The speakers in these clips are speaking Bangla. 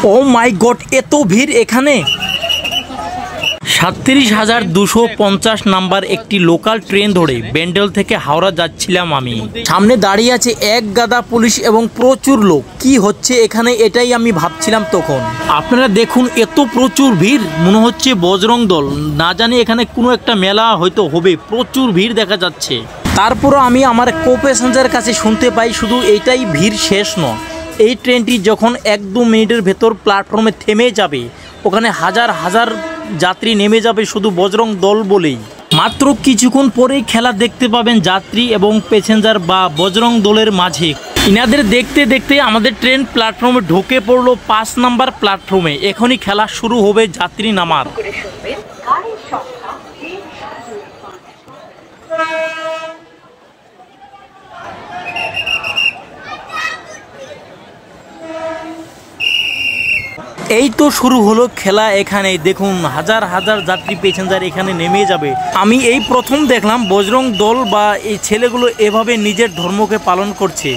ও মাই গড, এত ভিড় এখানে। 37,250 নাম্বার একটি লোকাল ট্রেন ধরে ব্যান্ডেল থেকে হাওড়া যাচ্ছিলাম আমি। সামনে দাঁড়িয়ে আছে এক গাদা পুলিশ এবং প্রচুর লোক। কি হচ্ছে এখানে এটাই আমি ভাবছিলাম তখন। আপনারা দেখুন, এত প্রচুর ভিড়, মনে হচ্ছে বজরং দল। না জানি এখানে কোনো একটা মেলা হয়তো হবে, প্রচুর ভিড় দেখা যাচ্ছে। তারপরও আমি আমার কো প্যাসেঞ্জারের কাছে শুনতে পাই শুধু এইটাই ভিড় শেষ নয়। এই ট্রেনটি যখন 1-2 মিনিটের ভেতর প্ল্যাটফর্মে থেমে যাবে, ওখানে হাজার হাজার যাত্রী নেমে যাবে শুধু বজরং দল বলেই। মাত্র কিছুক্ষণ পরেই খেলা দেখতে পাবেন যাত্রী এবং প্যাসেঞ্জার বা বজরং দলের মাঝে। ইনাদের দেখতে দেখতে আমাদের ট্রেন প্ল্যাটফর্মে ঢুকে পড়লো 5 নাম্বার প্ল্যাটফর্মে। এখনই খেলা শুরু হবে যাত্রী নামার। এই তো শুরু হলো খেলা। এখানে দেখুন হাজার হাজার যাত্রী প্যাসেঞ্জার এখানে নেমে যাবে। আমি এই প্রথম দেখলাম বজরং দল বা এই ছেলেগুলো এভাবে নিজের ধর্মকে পালন করছে।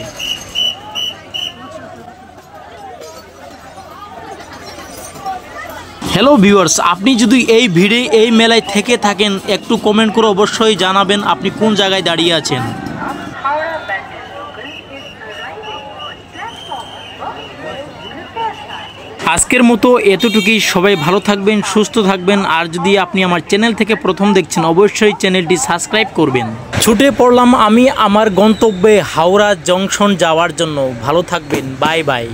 হ্যালো ভিউয়ার্স, আপনি যদি এই ভিড়ে এই মেলায় থেকে থাকেন একটু কমেন্ট করে অবশ্যই জানাবেন আপনি কোন জায়গায় দাঁড়িয়ে আছেন। আজকের মতো এতটুকুই। সবাই ভালো থাকবেন, সুস্থ থাকবেন। আর যদি আপনি আমার চ্যানেল থেকে প্রথম দেখছেন অবশ্যই চ্যানেলটি সাবস্ক্রাইব করবেন। ছুটে পড়লাম আমি আমার গন্তব্যে হাওড়া জংশন যাওয়ার জন্য। ভালো থাকবেন, বাই বাই।